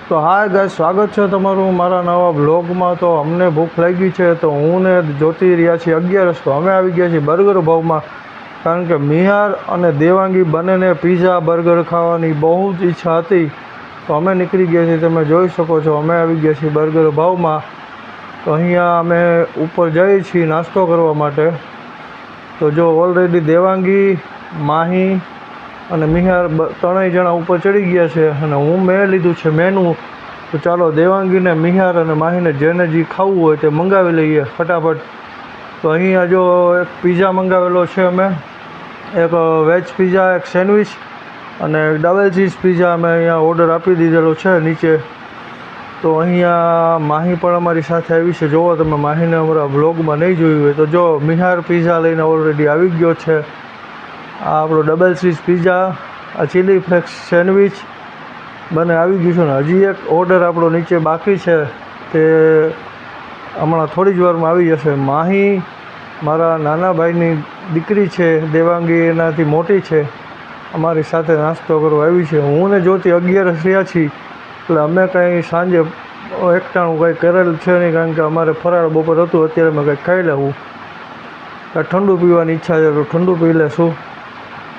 તો hi guys, સ્વાગત છે તમારું મારા નવા બ્લોગમાં। તો અમને ભૂખ લાગી છે તો હું ને જોતી રહ્યા છીએ 11 તો અમે આવી ગયા છીએ બર્ગર ભાવમાં, કારણ કે મિહાર અને દેવાંગી બંનેને પીઝા બર્ગર ખાવાની બહુ જ ઈચ્છા હતી। તો અમે નીકળી ગયા છીએ, તમે જોઈ શકો છો અમે આવી ગયા છીએ બર્ગર ભાવમાં। તો અહીંયા અમે ઉપર જઈએ છીએ નાસ્તો કરવા માટે। તો જો ઓલરેડી દેવાંગી, માહી અને મિહાર ત્રણેય જણા ઉપર ચડી ગયા છે અને મેં લીધું છે મેનુ। તો ચાલો દેવાંગીને, મિહાર અને માહીને જેને જે ખાવું હોય તે મંગાવી લઈએ ફટાફટ। તો અહીંયા જો એક પીઝા મંગાવેલો છે અમે, એક વેજ પીઝા, એક સેન્ડવિચ અને ડબલ ચીઝ પીઝા અમે અહીંયા ઓર્ડર આપી દીધેલો છે નીચે। તો અહીંયા માહી પણ અમારી સાથે આવી છે, જુઓ તમે માહીને અમારા વ્લોગમાં નહીં જોયું હોય તો જો મિહાર પીઝા લઈને ઓલરેડી આવી ગયો છે। આ આપણો ડબલ ચીઝ પીઝા, આ ચીલી ફ્લેક્સ સેન્ડવિચ બંને આવી ગયું છે ને હજી એક ઓર્ડર આપણો નીચે બાકી છે, તે હમણાં થોડી જ વારમાં આવી જશે। માહી મારા નાના ભાઈની દીકરી છે, દેવાંગી એનાથી મોટી છે, અમારી સાથે નાસ્તો કરવા આવી છે। હું ને જ્યોતિ 11 રહ્યા છીએ, એટલે અમે કંઈ સાંજે એકટાણું કંઈ કરેલ છે નહીં, કારણ કે અમારે ફરાળ બપોર હતું, અત્યારે અમે કંઈક ખાઈ લેવું। ઠંડુ પીવાની ઈચ્છા છે તો ઠંડુ પી લેશું।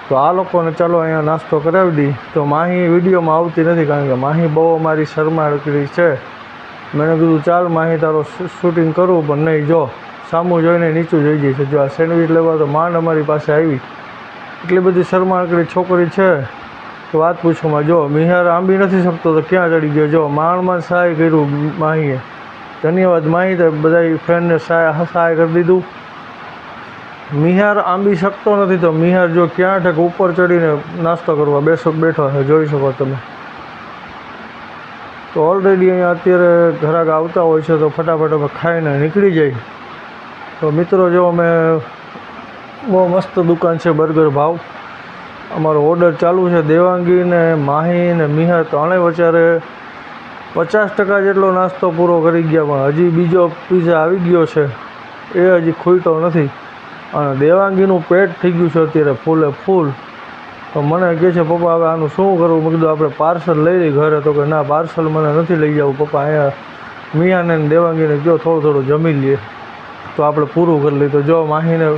તો આ લોકોને ચાલો અહીંયા નાસ્તો કરાવી દઈ। તો માહી વિડીયોમાં આવતી નથી, કારણ કે માહી બહુ અમારી શરમાળકડી છે। મેં કીધું ચાલ માહી તારો શૂટિંગ કરું, પણ નહીં, જો સામું જોઈને નીચું જોઈ જાય છે। જો આ સેન્ડવિચ લેવા તો માંડ અમારી પાસે આવી, એટલી બધી શરમાળકડી છોકરી છે કે વાત પૂછોમાં। જો મિહાર આંબી નથી શકતો તો ક્યાં ચડી ગયો, જો માંડ સહાય કર્યું માહીએ। ધન્યવાદ માહી, તો બધા ફ્રેન્ડને સહાય કરી દીધું। મિહાર આંબી શકતો નથી તો મિહાર જો ક્યાં ઠેક ઉપર ચડીને નાસ્તો કરવા બેઠો છે, જોઈ શકો તમે। તો ઓલરેડી અહીંયા અત્યારે ઘરાક આવતા હોય છે તો ફટાફટ અમે ખાઈને નીકળી જાય। તો મિત્રો જો અમે બહુ મસ્ત દુકાન છે બર્ગર ભાવ, અમારો ઓર્ડર ચાલુ છે। દેવાંગી ને માહી ને મિહાર ત્રણેય વચારે 50% જેટલો નાસ્તો પૂરો કરી ગયા, પણ હજી બીજો પીઝા આવી ગયો છે, એ હજી ખૂટતો નથી। અને દેવાંગીનું પેટ થઈ ગયું છે અત્યારે ફૂલે ફૂલ। તો મને કહે છે પપ્પા હવે આનું શું કરવું? મેં કીધું આપણે પાર્સલ લઈ લઈ ઘરે। તો કે ના, પાર્સલ મને નથી લઈ જવું પપ્પા, અહીંયા મિયાને દેવાંગીને કહો થોડું થોડું જમી લઈએ તો આપણે પૂરું કરી લઈએ। તો જો માહીને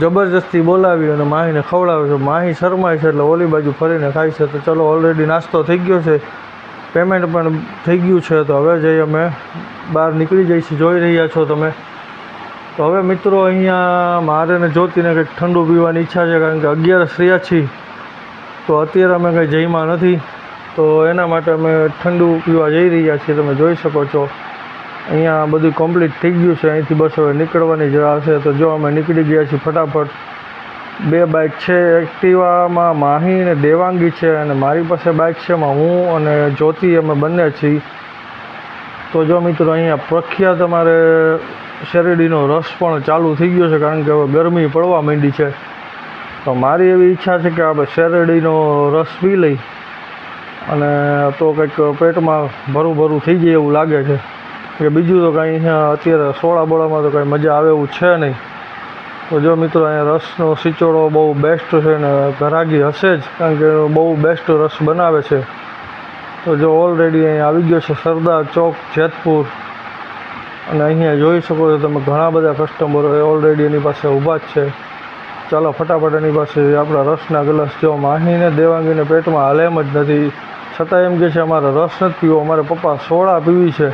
જબરજસ્તી બોલાવી અને માહીને ખવડાવે છે। માહી શરમાય છે એટલે ઓલી બાજુ ફરીને ખાય છે। તો ચલો ઓલરેડી નાસ્તો થઈ ગયો છે, પેમેન્ટ પણ થઈ ગયું છે, તો હવે જઈ અમે બહાર નીકળી જઈશું, જોઈ રહ્યા છો તમે। તો હવે મિત્રો અહીંયા મારે ને જ્યોતિને કંઈક ઠંડુ પીવાની ઈચ્છા છે, કારણ કે 11 રહ્યા છીએ તો અત્યારે અમે કંઈ જમ્યા નથી, તો એના માટે અમે ઠંડુ પીવા જઈ રહ્યા છીએ। તમે જોઈ શકો છો અહીંયા બધું કમ્પ્લીટ થઈ ગયું છે, અહીંથી બસ હવે નીકળવાની જ રાહ છે। તો જો અમે નીકળી ગયા છીએ ફટાફટ। 2 બાઇક છે, એક્ટિવામાં માહી ને દેવાંગી છે અને મારી પાસે બાઇક છે, એમાં હું અને જ્યોતિ અમે બંને છીએ। તો જો મિત્રો અહીંયા પ્રખ્યાત અમારે શેરડીનો રસ પણ ચાલુ થઈ ગયો છે, કારણ કે હવે ગરમી પડવા માંડી છે। તો મારી એવી ઈચ્છા છે કે આપણે શેરડીનો રસ પી લઈ અને તો કંઈક પેટમાં ભરું થઈ જાય એવું લાગે છે, કે બીજું તો કાંઈ અહીંયા અત્યારે સોડા બોળામાં તો કાંઈ મજા આવે એવું છે નહીં। તો જો મિત્રો અહીંયા રસનો સિચોડો બહુ બેસ્ટ છે ને ઘરાગી હશે જ, કારણ કે બહુ બેસ્ટ રસ બનાવે છે। તો જો ઓલરેડી અહીંયા આવી ગયો છે સરદાર ચોક જેતપુર, અને અહીંયા જોઈ શકો છો તમે ઘણા બધા કસ્ટમરો ઓલરેડી એની પાસે ઊભા જ છે। ચાલો ફટાફટ એની પાસે આપણા રસના ગ્લાસ, જો માહીને દેવાંગીને પેટમાં હાલે એમ જ નથી, છતાં એમ કહે છે અમારે રસ નથી પીવો, અમારે પપ્પા સોડા પીવી છે।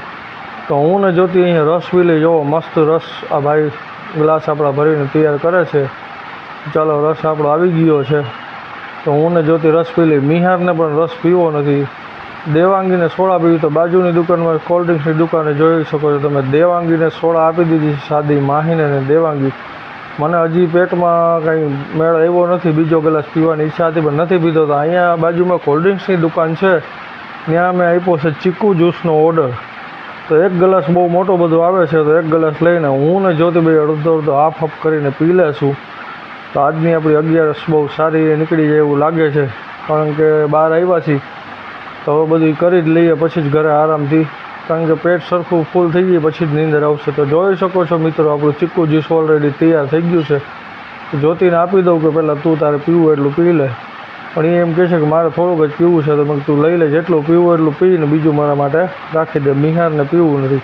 તો હું ને જ્યોતિ અહીંયા રસ પી લઈ, જોવો મસ્ત રસ આ ભાઈ ગ્લાસ આપણા ભરીને તૈયાર કરે છે। ચાલો રસ આપણો આવી ગયો છે, તો હું ને જ્યોતિ રસ પી લઈ। મિહારને પણ રસ પીવો નથી, દેવાંગીને સોડા પીવી તો બાજુની દુકાનમાં કોલ્ડ્રિંક્સની દુકાને જોઈ શકો છો તમે દેવાંગીને સોડા આપી દીધી છે સાદી, માહીને ને દેવાંગી। મને હજી પેટમાં કંઈ મેળ આવ્યો નથી, બીજો ગ્લાસ પીવાની ઈચ્છા હતી પણ નથી પીધો। તો અહીંયા બાજુમાં કોલ્ડ્રિંક્સની દુકાન છે, ત્યાં મેં આપ્યો છે ચીકુ જ્યુસનો ઓર્ડર। તો એક ગ્લાસ બહુ મોટો બધો આવે છે, તો એક ગ્લાસ લઈને હું ને જ્યોતિભાઈ અડધો હાફ કરીને પી લેશું। તો આજની આપણી 11 બહુ સારી નીકળી જાય એવું લાગે છે, કારણ કે બહાર આવ્યા છીએ તો હવે બધું કરી જ લઈએ પછી જ ઘરે આરામથી, કારણ કે પેટ સરખું ફૂલ થઈ જાય પછી જ નીંદર આવશે। તો જોઈ શકો છો મિત્રો આપણું ચીકુ જ્યુસ ઓલરેડી તૈયાર થઈ ગયું છે। જ્યોતિને આપી દઉં કે પહેલાં તું તારે પીવું એટલું પી લે, પણ એ એમ કહે છે કે મારે થોડુંક જ પીવું છે. તો મેં તું લઈ લે, જેટલું પીવું એટલું પીને બીજું મારા માટે રાખી દે, મિહારને પીવું નથી.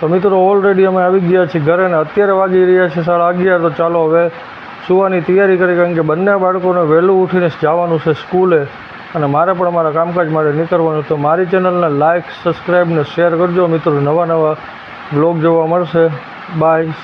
તો મિત્રો ઓલરેડી અમે આવી ગયા છીએ ઘરે ને અત્યારે વાગી રહ્યા છે 11:30. તો ચાલો હવે સુવાની તૈયારી કરી, કારણ કે બંને બાળકોને વહેલું ઉઠીને જવાનું છે સ્કૂલે અને મારે પણ અમારા કામકાજ માટે નીકળવાનું. તો મારી ચેનલને લાઇક, સબસ્ક્રાઈબ ને શેર કરજો મિત્રો. નવા બ્લોગ જોવા મળશે. બાય.